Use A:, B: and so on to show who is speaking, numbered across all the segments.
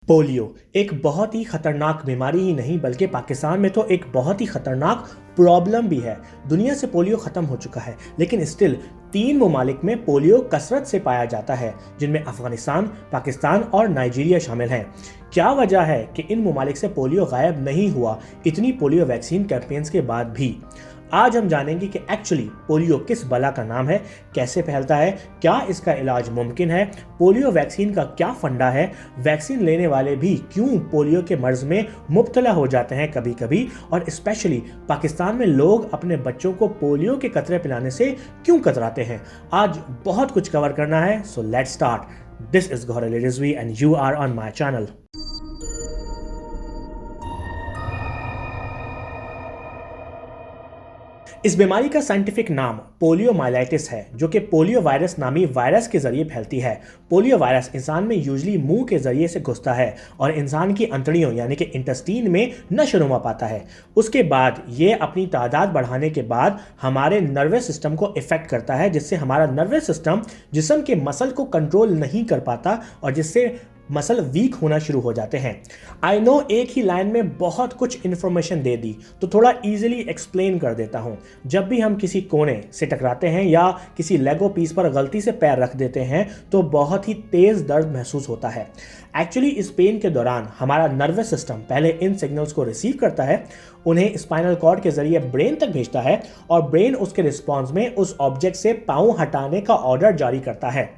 A: Polio एक बहुत ही खतरनाक बीमारी ही नहीं बल्कि पाकिस्तान में तो एक बहुत ही खतरनाक प्रॉब्लम भी है। दुनिया से पोलियो खत्म हो चुका है, लेकिन स्टिल 3 ममालिक में पोलियो कसरत से पाया जाता है, जिनमें अफगानिस्तान, पाकिस्तान और नाइजीरिया शामिल हैं। क्या वजह है कि इन ममालिक से पोलियो गायब नहीं हुआ इतनी पोलियो वैक्सीन कैंपेन्स के बाद भी? आज हम जानेंगे कि एक्चुअली पोलियो किस बला का नाम है, कैसे फैलता है, क्या इसका इलाज मुमकिन है, पोलियो वैक्सीन का क्या फंडा है, वैक्सीन लेने वाले भी क्यों पोलियो के मर्ज में मुब्तला हो जाते हैं कभी कभी, और स्पेशली पाकिस्तान में लोग अपने बच्चों को पोलियो के कतरे पिलाने से क्यों कतराते हैं। आज बहुत कुछ कवर करना है, so let's start. This is Gauhar Ali Rizvi and you are on my channel. इस बीमारी का साइंटिफिक नाम पोलियोमाइलाइटिस है, जो कि पोलियो वायरस नामी वायरस के जरिए फैलती है। पोलियो वायरस इंसान में यूजली मुंह के जरिए से घुसता है और इंसान की अंतड़ियों यानी कि इंटेस्टीन में नशोनुमा पाता है। उसके बाद ये अपनी तादाद बढ़ाने के बाद हमारे नर्वस सिस्टम को इफेक्ट करता है, जिससे हमारा नर्वस सिस्टम जिस्म के मसल को कंट्रोल नहीं कर पाता और जिससे मसल वीक होना शुरू हो जाते हैं। आई नो एक ही लाइन में बहुत कुछ इन्फॉर्मेशन दे दी, तो थोड़ा इजीली एक्सप्लेन कर देता हूं। जब भी हम किसी कोने से टकराते हैं या किसी लेगो पीस पर गलती से पैर रख देते हैं तो बहुत ही तेज दर्द महसूस होता है। एक्चुअली इस पेन के दौरान हमारा नर्वस सिस्टम पहले इन सिग्नल्स को रिसीव करता है, उन्हें स्पाइनल कॉर्ड के जरिए ब्रेन तक भेजता है और ब्रेन उसके रिस्पॉन्स में उस ऑब्जेक्ट से पाँव हटाने का ऑर्डर जारी करता है।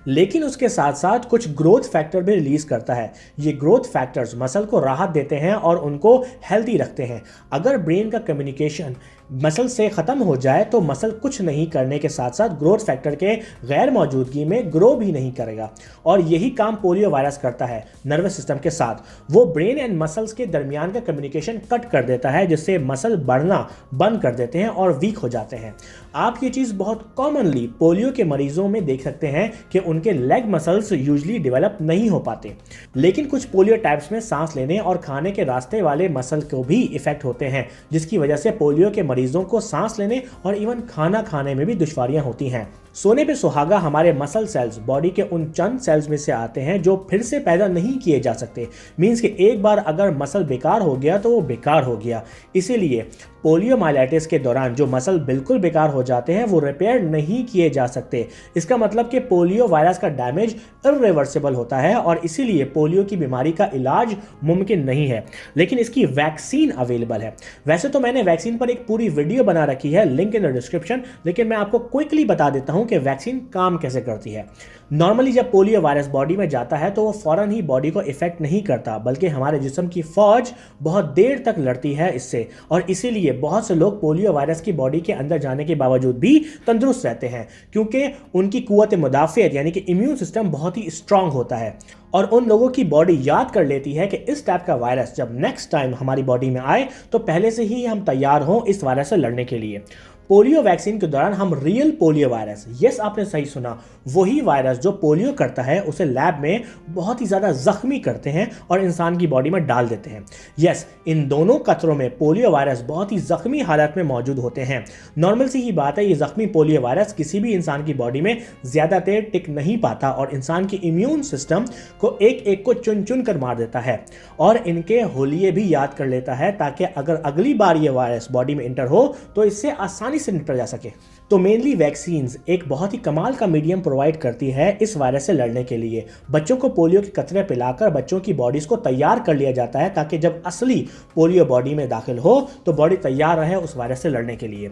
A: लेकिन उसके साथ साथ कुछ ग्रोथ फैक्टर भी रिलीज करता है। ये ग्रोथ फैक्टर्स मसल को राहत देते हैं और उनको हेल्दी रखते हैं। अगर ब्रेन का कम्युनिकेशन मसल से ख़त्म हो जाए तो मसल कुछ नहीं करने के साथ साथ ग्रोथ फैक्टर के गैर मौजूदगी में ग्रो भी नहीं करेगा, और यही काम पोलियो वायरस करता है नर्वस सिस्टम के साथ। वो ब्रेन एंड मसल्स के दरमियान का कम्युनिकेशन कट कर देता है, जिससे मसल बढ़ना बंद कर देते हैं और वीक हो जाते हैं। आप ये चीज़ बहुत कॉमनली पोलियो के मरीजों में देख सकते हैं कि उनके लेग मसल्स यूजली डेवलप नहीं हो पाते। लेकिन कुछ पोलियो टाइप्स में सांस लेने और खाने के रास्ते वाले मसल को भी इफेक्ट होते हैं, जिसकी वजह से पोलियो के मरीजों को सांस लेने और इवन खाना खाने में भी दुश्वारियां होती हैं। सोने पे सुहागा हमारे मसल सेल्स बॉडी के उन चंद सेल्स में से आते हैं जो फिर से पैदा नहीं किए जा सकते। मींस कि एक बार अगर मसल बेकार हो गया तो वो बेकार हो गया। इसीलिए पोलियोमाइलाइटिस के दौरान जो मसल बिल्कुल बेकार हो जाते हैं वो रिपेयर नहीं किए जा सकते। इसका मतलब कि पोलियो वायरस का डैमेज इर्रिवर्सिबल होता है और इसीलिए पोलियो की बीमारी का इलाज मुमकिन नहीं है, लेकिन इसकी वैक्सीन अवेलेबल है। वैसे तो मैंने वैक्सीन पर एक पूरी वीडियो बना रखी है, लिंक इन द डिस्क्रिप्शन, लेकिन मैं आपको क्विकली बता देता हूं कि वैक्सीन काम कैसे करती है। नॉर्मली जब पोलियो वायरस बॉडी में जाता है तो वो फौरन ही बॉडी को इफेक्ट नहीं करता, बल्कि हमारे जिस्म की फौज बहुत देर तक लड़ती है इससे, और इसीलिए बहुत से लोग पोलियो वायरस की बॉडी के अंदर जाने के बावजूद भी तंदुरुस्त रहते हैं, क्योंकि उनकी कुव्वत मुदाफ़ियत यानी कि इम्यून सिस्टम बहुत ही स्ट्रांग होता है। और उन लोगों की बॉडी याद कर लेती है कि इस टाइप का वायरस जब नेक्स्ट टाइम हमारी बॉडी में आए तो पहले से ही हम तैयार हों इस वायरस से लड़ने के लिए। पोलियो वैक्सीन के दौरान हम रियल पोलियो वायरस, यस आपने सही सुना, वही वायरस जो पोलियो करता है उसे लैब में बहुत ही ज़्यादा जख्मी करते हैं और इंसान की बॉडी में डाल देते हैं। यस, इन दोनों कतरों में पोलियो वायरस बहुत ही जख्मी हालत में मौजूद होते हैं। नॉर्मल सी ही बात है, ये जख्मी पोलियो वायरस किसी भी इंसान की बॉडी में ज़्यादा देर टिक नहीं पाता और इंसान की इम्यून सिस्टम को एक एक को चुन चुन कर मार देता है और इनके होलिये भी याद कर लेता है, ताकि अगर अगली बार ये वायरस बॉडी में इंटर हो तो इससे आसानी से निपटा जा सके। तो मेनली वैक्सीन्स एक बहुत ही कमाल का मीडियम प्रोवाइड करती है इस वायरस से लड़ने के लिए। बच्चों को पोलियो के कतरे पिलाकर बच्चों की बॉडीज को तैयार कर लिया जाता है, ताकि जब असली पोलियो बॉडी में दाखिल हो तो बॉडी तैयार रहे उस वायरस से लड़ने के लिए।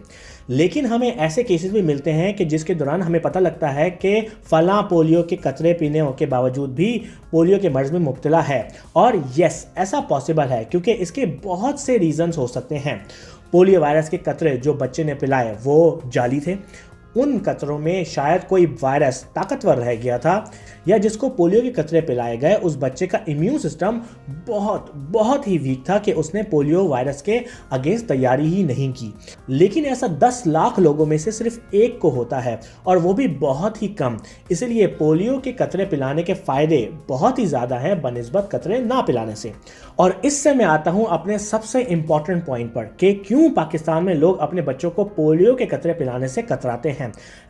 A: लेकिन हमें ऐसे केसेस भी मिलते हैं कि जिसके दौरान हमें पता लगता है कि फला पोलियो के कतरे पीने के बावजूद भी पोलियो के मर्ज में मुब्तला है। और यस, ऐसा पॉसिबल है क्योंकि इसके बहुत से रीजंस हो सकते हैं। पोलियो वायरस के कतरे जो बच्चे ने पिलाए वो जाली थे, उन कतरों में शायद कोई वायरस ताकतवर रह गया था, या जिसको पोलियो के कतरे पिलाए गए उस बच्चे का इम्यून सिस्टम बहुत ही वीक था कि उसने पोलियो वायरस के अगेंस्ट तैयारी ही नहीं की। लेकिन ऐसा 10 लाख लोगों में से सिर्फ एक को होता है, और वो भी बहुत ही कम। इसलिए पोलियो के कतरे पिलाने के फायदे बहुत ही ज़्यादा हैं बनिस्बत कतरे ना पिलाने से। और इससे मैं आता हूँ अपने सबसे इंपॉर्टेंट पॉइंट पर कि क्यों पाकिस्तान में लोग अपने बच्चों को पोलियो के कतरे पिलाने से कतराते हैं।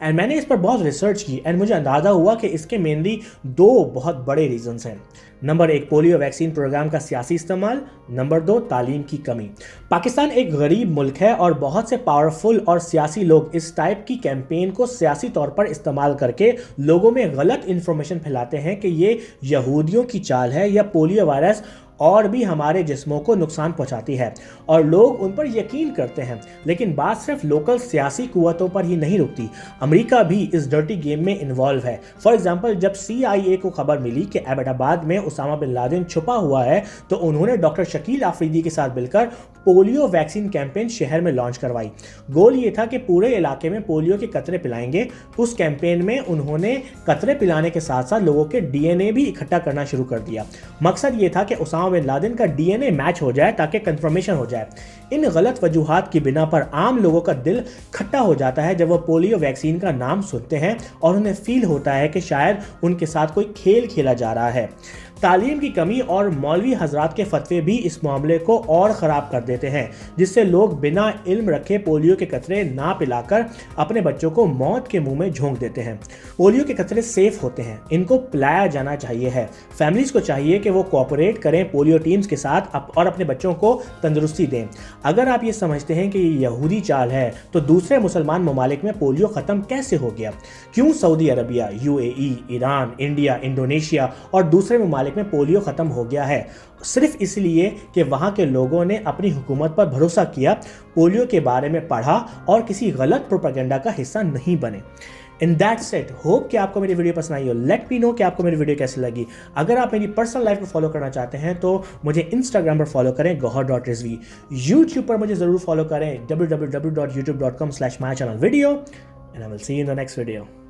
A: एंड मैंने इस पर बहुत रिसर्च की एंड मुझे अंदाज़ा हुआ कि इसके मेनली 2 बहुत बड़े रीजंस हैं। नंबर 1, पोलियो वैक्सीन प्रोग्राम का सियासी इस्तेमाल। नंबर 2, तालीम की कमी। पाकिस्तान एक गरीब मुल्क है और बहुत से पावरफुल और सियासी लोग इस टाइप की कैंपेन को सियासी तौर पर इस्तेमाल करके लोगों में गलत इंफॉर्मेशन फैलाते हैं कि ये यहूदियों की चाल है या पोलियो वायरस और भी हमारे जिस्मों को नुकसान पहुंचाती है, और लोग उन पर यकीन करते हैं। लेकिन बात सिर्फ लोकल सियासी कुव्वतों पर ही नहीं रुकती, अमेरिका भी इस डर्टी गेम में इन्वॉल्व है। फॉर एग्जांपल, जब CIA को खबर मिली कि एबटाबाद में उसामा बिन लादेन छुपा हुआ है, तो उन्होंने डॉक्टर शकील आफरीदी के साथ मिलकर पोलियो वैक्सीन कैंपेन शहर में लॉन्च करवाई। गोल ये था कि पूरे इलाके में पोलियो के कतरे पिलाएंगे। उस कैंपेन में उन्होंने कतरे पिलाने के साथ साथ लोगों के DNA भी इकट्ठा करना शुरू कर दिया। मकसद ये था कि उसामा बिन लादेन का DNA मैच हो जाए ताकि कंफर्मेशन हो जाए। इन गलत वजूहात की बिना पर आम लोगों का दिल खट्टा हो जाता है जब वो पोलियो वैक्सीन का नाम सुनते हैं और उन्हें फील होता है कि शायद उनके साथ कोई खेल खेला जा रहा है। तालीम की कमी और मौलवी हजरात के फतवे भी इस मामले को और ख़राब कर देते हैं, जिससे लोग बिना इल्म रखे पोलियो के कतरे ना पिलाकर अपने बच्चों को मौत के मुंह में झोंक देते हैं। पोलियो के कतरे सेफ होते हैं, इनको पिलाया जाना चाहिए है। फैमिलीज को चाहिए कि वो कोऑपरेट करें पोलियो टीम्स के साथ और अपने बच्चों को तंदुरुस्ती दें। अगर आप ये समझते हैं कि ये यहूदी चाल है, तो दूसरे मुसलमान ममालिक में पोलियो ख़त्म कैसे हो गया? क्यों Saudi Arabia, UAE, Iran, India, Indonesia और दूसरे ममालिक में पोलियो खत्म हो गया है? सिर्फ इसलिए कि वहां के लोगों ने अपनी हुकूमत पर भरोसा किया, पोलियो के बारे में पढ़ा और किसी गलत प्रोपेगेंडा का हिस्सा नहीं बने। इन दैट सेट, होप कि आपको मेरी वीडियो पसंद आई हो। लेट मी नो कि आपको मेरी वीडियो कैसी लगी। अगर आप मेरी पर्सनल लाइफ को फॉलो करना चाहते हैं तो मुझे इंस्टाग्राम पर फॉलो करें gohar.rizvi। यूट्यूब पर मुझे जरूर फॉलो करें www.youtube.com/mychannelvideo, and I will see you in the next video।